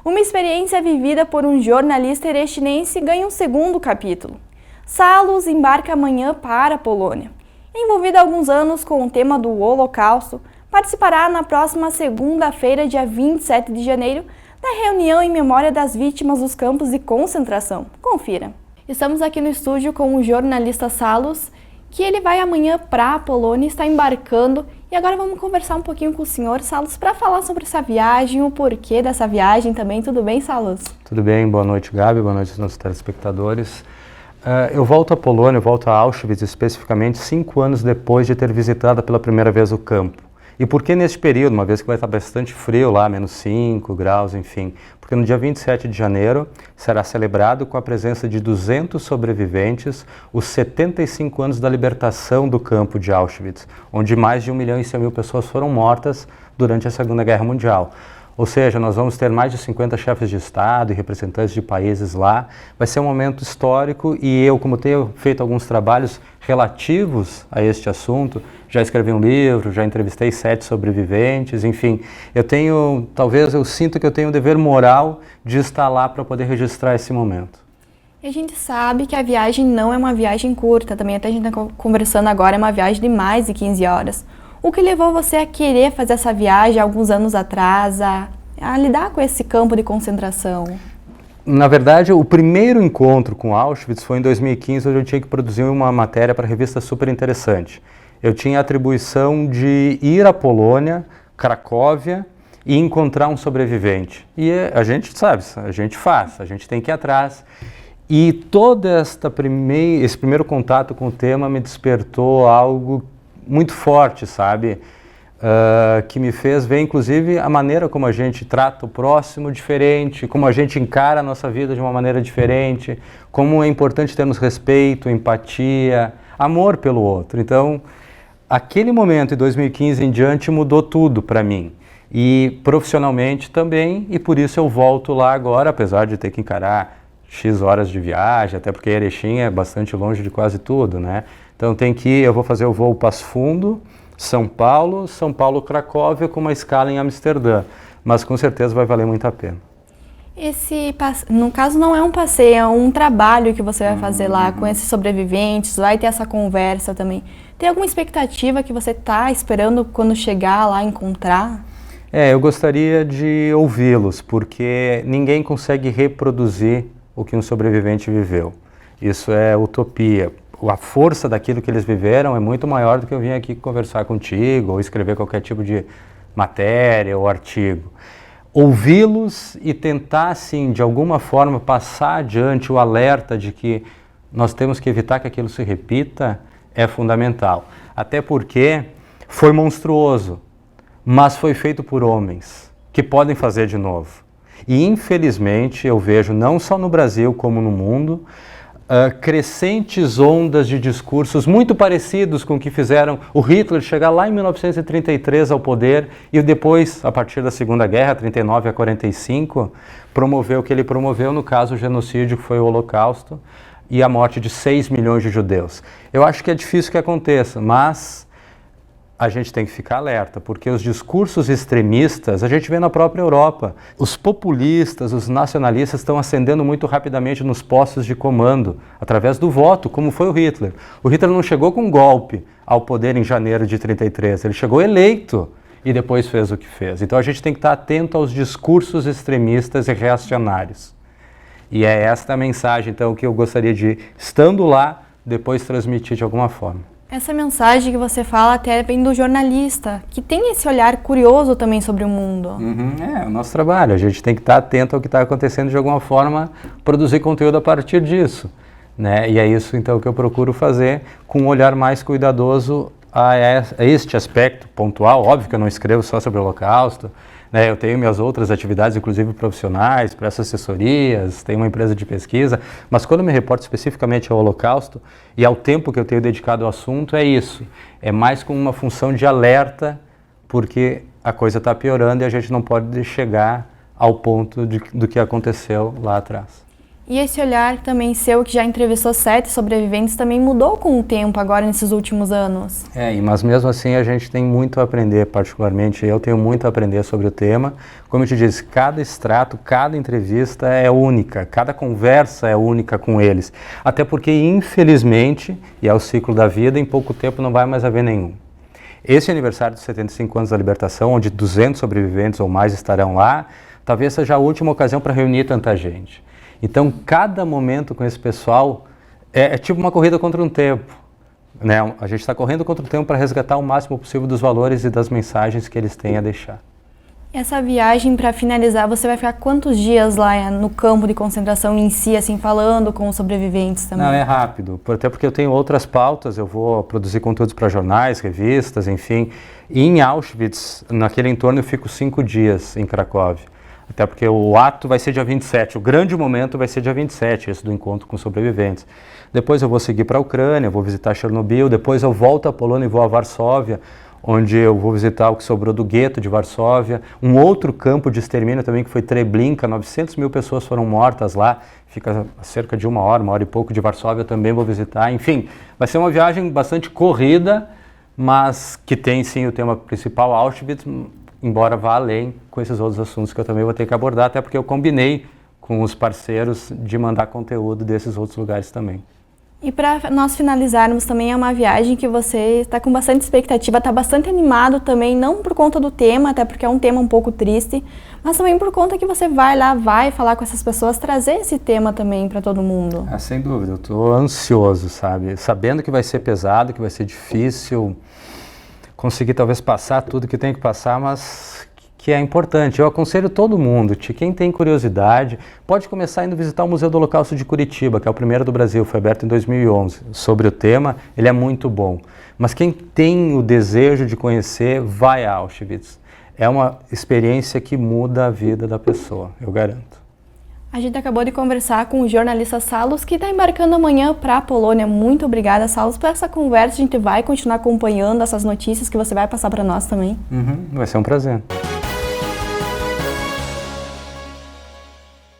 Uma experiência vivida por um jornalista erechinense ganha um segundo capítulo. Salos embarca amanhã para a Polônia. Envolvida há alguns anos com o tema do Holocausto, participará na próxima segunda-feira, dia 27 de janeiro, da reunião em memória das vítimas dos campos de concentração. Confira. Estamos aqui no estúdio com o jornalista Salos, que ele vai amanhã para a Polônia, está embarcando. E agora vamos conversar um pouquinho com o senhor, Salos, para falar sobre essa viagem, o porquê dessa viagem também. Tudo bem, Salos? Tudo bem, boa noite, Gabi, boa noite aos nossos telespectadores. Eu volto à Polônia, eu volto a Auschwitz especificamente 5 anos depois de ter visitado pela primeira vez o campo. E por que neste período, uma vez que vai estar bastante frio lá, menos 5 graus, enfim? Porque no dia 27 de janeiro será celebrado com a presença de 200 sobreviventes os 75 anos da libertação do campo de Auschwitz, onde mais de 1.100.000 pessoas foram mortas durante a Segunda Guerra Mundial. Ou seja, nós vamos ter mais de 50 chefes de Estado e representantes de países lá. Vai ser um momento histórico e eu, como tenho feito alguns trabalhos relativos a este assunto, já escrevi um livro, já entrevistei 7 sobreviventes, enfim, eu sinto que eu tenho o dever moral de estar lá para poder registrar esse momento. E a gente sabe que a viagem não é uma viagem curta, também até a gente está conversando agora, é uma viagem de mais de 15 horas. O que levou você a querer fazer essa viagem alguns anos atrás, a lidar com esse campo de concentração? Na verdade, o primeiro encontro com Auschwitz foi em 2015, onde eu tinha que produzir uma matéria para a revista super interessante. Eu tinha a atribuição de ir à Polônia, Cracóvia, e encontrar um sobrevivente. E a gente sabe, a gente tem que ir atrás. E todo esse primeiro contato com o tema me despertou algo muito forte, sabe? Que me fez ver, inclusive, a maneira como a gente trata o próximo diferente, como a gente encara a nossa vida de uma maneira diferente, como é importante termos respeito, empatia, amor pelo outro. Então, aquele momento, em 2015 em diante, mudou tudo para mim. E profissionalmente também, e por isso eu volto lá agora, apesar de ter que encarar X horas de viagem, até porque Erechim é bastante longe de quase tudo, né? Então eu vou fazer o voo Passo Fundo, São Paulo, Cracóvia, com uma escala em Amsterdã, mas com certeza vai valer muito a pena. No caso não é um passeio, é um trabalho que você vai fazer lá com esses sobreviventes, vai ter essa conversa também. Tem alguma expectativa que você está esperando quando chegar lá encontrar? Eu gostaria de ouvi-los, porque ninguém consegue reproduzir o que um sobrevivente viveu. Isso é utopia. A força daquilo que eles viveram é muito maior do que eu vim aqui conversar contigo ou escrever qualquer tipo de matéria ou artigo. Ouvi-los e tentar, assim, de alguma forma, passar adiante o alerta de que nós temos que evitar que aquilo se repita é fundamental. Até porque foi monstruoso, mas foi feito por homens que podem fazer de novo. E, infelizmente, eu vejo, não só no Brasil como no mundo, crescentes ondas de discursos muito parecidos com o que fizeram o Hitler chegar lá em 1933 ao poder e depois, a partir da Segunda Guerra, 39 a 45, promoveu o que ele promoveu, no caso o genocídio, que foi o Holocausto, e a morte de 6 milhões de judeus. Eu acho que é difícil que aconteça, mas a gente tem que ficar alerta, porque os discursos extremistas, a gente vê na própria Europa. Os populistas, os nacionalistas estão ascendendo muito rapidamente nos postos de comando, através do voto, como foi o Hitler. O Hitler não chegou com um golpe ao poder em janeiro de 33, ele chegou eleito e depois fez o que fez. Então a gente tem que estar atento aos discursos extremistas e reacionários. E é esta a mensagem, então, que eu gostaria de, estando lá, depois transmitir de alguma forma. Essa mensagem que você fala até vem do jornalista, que tem esse olhar curioso também sobre o mundo. É o nosso trabalho, a gente tem que estar atento ao que está acontecendo de alguma forma, produzir conteúdo a partir disso, né? E é isso então que eu procuro fazer, com um olhar mais cuidadoso a este aspecto pontual. Óbvio que eu não escrevo só sobre o Holocausto, né? Eu tenho minhas outras atividades, inclusive profissionais, presto assessorias, tenho uma empresa de pesquisa, mas quando eu me reporto especificamente ao Holocausto e ao tempo que eu tenho dedicado ao assunto, é isso. É mais com uma função de alerta, porque a coisa está piorando e a gente não pode chegar ao ponto do que aconteceu lá atrás. E esse olhar também seu, que já entrevistou 7 sobreviventes, também mudou com o tempo agora nesses últimos anos? Mas mesmo assim a gente tem muito a aprender, particularmente eu tenho muito a aprender sobre o tema. Como eu te disse, cada extrato, cada entrevista é única, cada conversa é única com eles. Até porque, infelizmente, e é o ciclo da vida, em pouco tempo não vai mais haver nenhum. Esse aniversário dos 75 anos da libertação, onde 200 sobreviventes ou mais estarão lá, talvez seja a última ocasião para reunir tanta gente. Então, cada momento com esse pessoal é tipo uma corrida contra um tempo, né? A gente está correndo contra o tempo para resgatar o máximo possível dos valores e das mensagens que eles têm a deixar. Essa viagem, para finalizar, você vai ficar quantos dias lá no campo de concentração em si, assim, falando com os sobreviventes também? Não, é rápido, até porque eu tenho outras pautas, eu vou produzir conteúdos para jornais, revistas, enfim. E em Auschwitz, naquele entorno, eu fico 5 dias em Cracóvia. Até porque o ato vai ser dia 27, o grande momento vai ser dia 27, esse do encontro com sobreviventes. Depois eu vou seguir para a Ucrânia, vou visitar Chernobyl, depois eu volto à Polônia e vou a Varsóvia, onde eu vou visitar o que sobrou do gueto de Varsóvia, um outro campo de extermínio também que foi Treblinka, 900 mil pessoas foram mortas lá, fica a cerca de uma hora e pouco de Varsóvia, também vou visitar. Enfim, vai ser uma viagem bastante corrida, mas que tem sim o tema principal, Auschwitz, embora vá além com esses outros assuntos que eu também vou ter que abordar, até porque eu combinei com os parceiros de mandar conteúdo desses outros lugares também. E para nós finalizarmos, também é uma viagem que você está com bastante expectativa, está bastante animado também, não por conta do tema, até porque é um tema um pouco triste, mas também por conta que você vai lá, vai falar com essas pessoas, trazer esse tema também para todo mundo. Sem dúvida, eu estou ansioso, sabe? Sabendo que vai ser pesado, que vai ser difícil conseguir talvez passar tudo que tem que passar, mas que é importante. Eu aconselho todo mundo, quem tem curiosidade, pode começar indo visitar o Museu do Holocausto de Curitiba, que é o primeiro do Brasil, foi aberto em 2011. Sobre o tema, ele é muito bom. Mas quem tem o desejo de conhecer, vai a Auschwitz. É uma experiência que muda a vida da pessoa, eu garanto. A gente acabou de conversar com o jornalista Salos, que está embarcando amanhã para a Polônia. Muito obrigada, Salos, por essa conversa. A gente vai continuar acompanhando essas notícias que você vai passar para nós também. Vai ser um prazer.